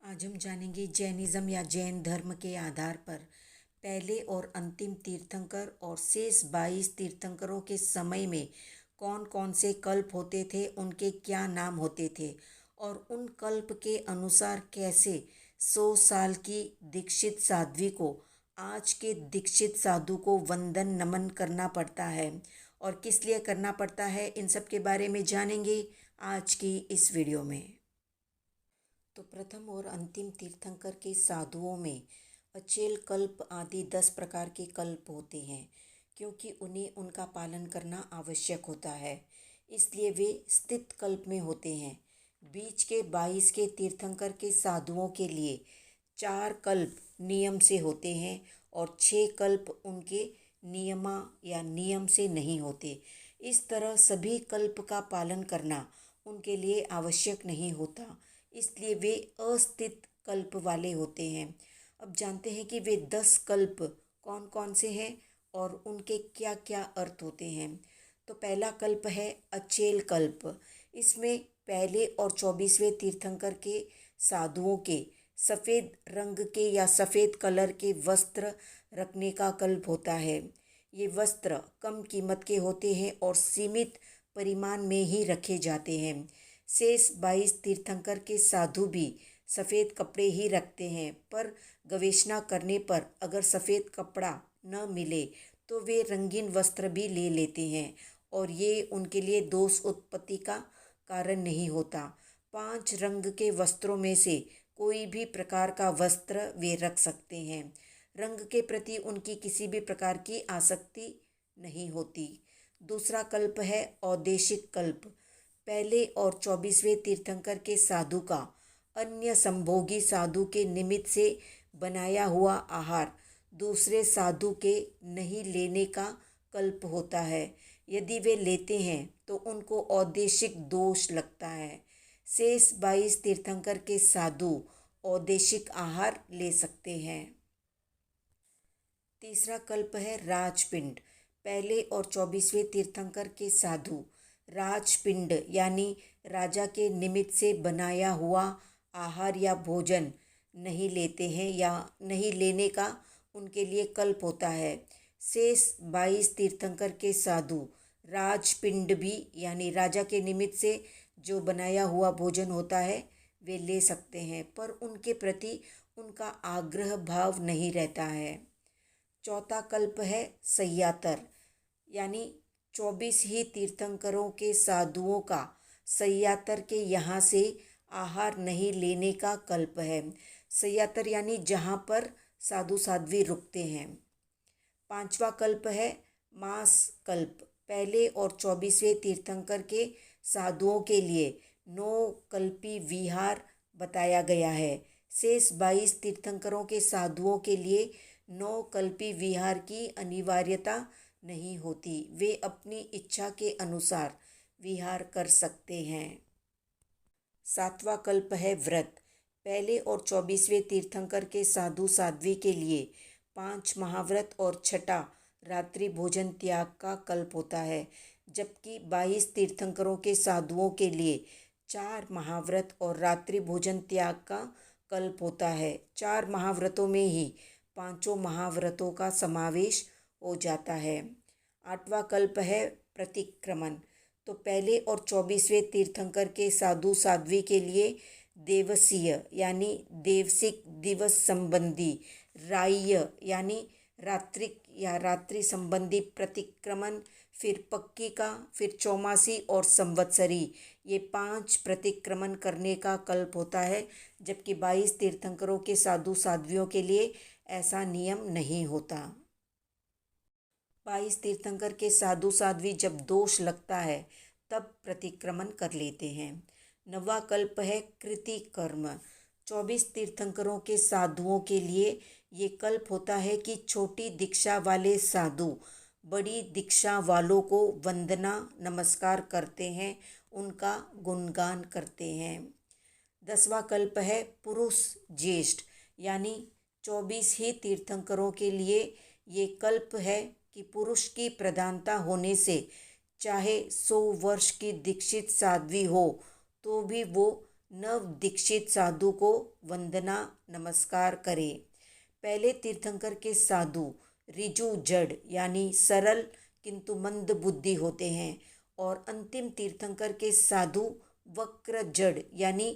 आज हम जानेंगे जैनिज्म या जैन धर्म के आधार पर पहले और अंतिम तीर्थंकर और शेष 22 तीर्थंकरों के समय में कौन कौन से कल्प होते थे, उनके क्या नाम होते थे और उन कल्प के अनुसार कैसे 100 साल की दीक्षित साध्वी को आज के दीक्षित साधु को वंदन नमन करना पड़ता है और किस लिए करना पड़ता है, इन सब के बारे में जानेंगे आज की इस वीडियो में। तो प्रथम और अंतिम तीर्थंकर के साधुओं में अचेल कल्प आदि 10 प्रकार के कल्प होते हैं, क्योंकि उन्हें उनका पालन करना आवश्यक होता है, इसलिए वे स्थित कल्प में होते हैं। बीच के 22 के तीर्थंकर के साधुओं के लिए 4 कल्प नियम से होते हैं और 6 कल्प उनके नियमा या नियम से नहीं होते। इस तरह सभी कल्प का पालन करना उनके लिए आवश्यक नहीं होता, इसलिए वे अस्थित कल्प वाले होते हैं। अब जानते हैं कि वे 10 कल्प कौन कौन से हैं और उनके क्या क्या अर्थ होते हैं। तो पहला कल्प है अचेल कल्प। इसमें पहले और 24वें तीर्थंकर के साधुओं के सफ़ेद रंग के या सफ़ेद कलर के वस्त्र रखने का कल्प होता है। ये वस्त्र कम कीमत के होते हैं और सीमित परिमाण में ही रखे जाते हैं। शेष 22 तीर्थंकर के साधु भी सफ़ेद कपड़े ही रखते हैं, पर गवेषणा करने पर अगर सफ़ेद कपड़ा न मिले तो वे रंगीन वस्त्र भी ले लेते हैं और ये उनके लिए दोष उत्पत्ति का कारण नहीं होता। 5 रंग के वस्त्रों में से कोई भी प्रकार का वस्त्र वे रख सकते हैं। रंग के प्रति उनकी किसी भी प्रकार की आसक्ति नहीं होती। दूसरा कल्प है औदेशिक कल्प। पहले और 24वें तीर्थंकर के साधु का अन्य संभोगी साधु के निमित्त से बनाया हुआ आहार दूसरे साधु के नहीं लेने का कल्प होता है। यदि वे लेते हैं तो उनको औदेशिक दोष लगता है। शेष 22 तीर्थंकर के साधु औदेशिक आहार ले सकते हैं। तीसरा कल्प है राजपिंड। पहले और 24वें तीर्थंकर के साधु राजपिंड यानी राजा के निमित्त से बनाया हुआ आहार या भोजन नहीं लेते हैं या नहीं लेने का उनके लिए कल्प होता है। शेष 22 तीर्थंकर के साधु राजपिंड भी यानी राजा के निमित्त से जो बनाया हुआ भोजन होता है वे ले सकते हैं, पर उनके प्रति उनका आग्रह भाव नहीं रहता है। चौथा कल्प है सय्यातर यानी 24 ही तीर्थंकरों के साधुओं का सय्यातर के यहाँ से आहार नहीं लेने का कल्प है। सय्यातर यानी जहाँ पर साधु साध्वी रुकते हैं। पांचवा कल्प है मास कल्प। पहले और 24वें तीर्थंकर के साधुओं के लिए 9 कल्पी विहार बताया गया है। शेष 22 तीर्थंकरों के साधुओं के लिए 9 कल्पी विहार की अनिवार्यता नहीं होती, वे अपनी इच्छा के अनुसार विहार कर सकते हैं। सातवां कल्प है व्रत। पहले और 24वें तीर्थंकर के साधु साध्वी के लिए 5 महाव्रत और छठा रात्रि भोजन त्याग का कल्प होता है, जबकि 22 तीर्थंकरों के साधुओं के लिए 4 महाव्रत और रात्रि भोजन त्याग का कल्प होता है। 4 महाव्रतों में ही 5 महाव्रतों का समावेश हो जाता है। 8वां कल्प है प्रतिक्रमण। तो पहले और 24वें तीर्थंकर के साधु साध्वी के लिए देवसीय यानी देवसिक दिवस संबंधी, राह्य यानी रात्रिक या रात्रि संबंधी प्रतिक्रमण, फिर पक्की का, फिर चौमासी और संवत्सरी, ये 5 प्रतिक्रमण करने का कल्प होता है, जबकि 22 तीर्थंकरों के साधु साध्वियों के लिए ऐसा नियम नहीं होता। 22 तीर्थंकर के साधु साध्वी जब दोष लगता है तब प्रतिक्रमण कर लेते हैं। 9वां कल्प है कृति कर्म। 24 तीर्थंकरों के साधुओं के लिए ये कल्प होता है कि छोटी दीक्षा वाले साधु बड़ी दीक्षा वालों को वंदना नमस्कार करते हैं, उनका गुणगान करते हैं। 10वां कल्प है पुरुष ज्येष्ठ यानी 24 ही तीर्थंकरों के लिए ये कल्प है कि पुरुष की प्रधानता होने से चाहे 100 वर्ष की दीक्षित साध्वी हो तो भी वो नव दीक्षित साधु को वंदना नमस्कार करें। पहले तीर्थंकर के साधु ऋजु जड़ यानी सरल किंतु मंद बुद्धि होते हैं और अंतिम तीर्थंकर के साधु वक्र जड़ यानी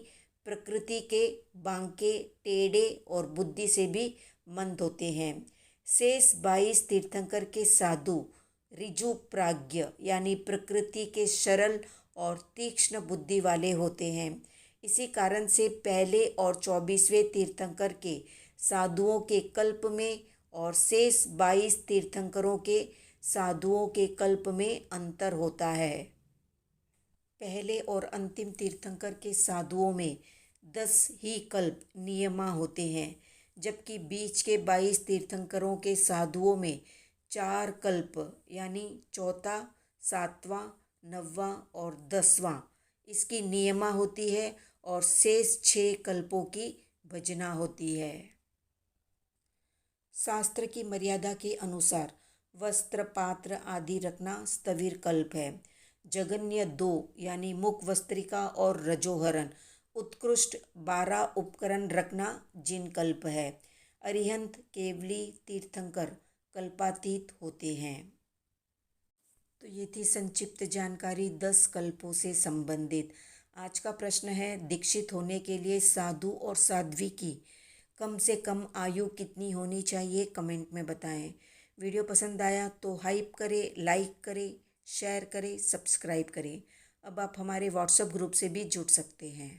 प्रकृति के बांके टेढ़े और बुद्धि से भी मंद होते हैं। शेष 22 तीर्थंकर के साधु ऋजु प्राज्ञ यानी प्रकृति के सरल और तीक्ष्ण बुद्धि वाले होते हैं। इसी कारण से पहले और 24वें तीर्थंकर के साधुओं के कल्प में और शेष 22 तीर्थंकरों के साधुओं के कल्प में अंतर होता है। पहले और अंतिम तीर्थंकर के साधुओं में 10 ही कल्प नियमा होते हैं, जबकि बीच के 22 तीर्थंकरों के साधुओं में 4 कल्प यानी चौथा, 7वां, 9वां और 10वां इसकी नियमा होती है और शेष 6 कल्पों की भजना होती है। शास्त्र की मर्यादा के अनुसार वस्त्र पात्र आदि रखना स्थविर कल्प है। जगन्य 2 यानी मुख वस्त्रिका और रजोहरण उत्कृष्ट 12 उपकरण रखना जिन कल्प है। अरिहंत केवली तीर्थंकर कल्पातीत होते हैं। तो ये थी संक्षिप्त जानकारी 10 कल्पों से संबंधित। आज का प्रश्न है, दीक्षित होने के लिए साधु और साध्वी की कम से कम आयु कितनी होनी चाहिए? कमेंट में बताएं। वीडियो पसंद आया तो हाइप करें, लाइक करें, शेयर करें, सब्सक्राइब करें। अब आप हमारे व्हाट्सएप ग्रुप से भी जुड़ सकते हैं।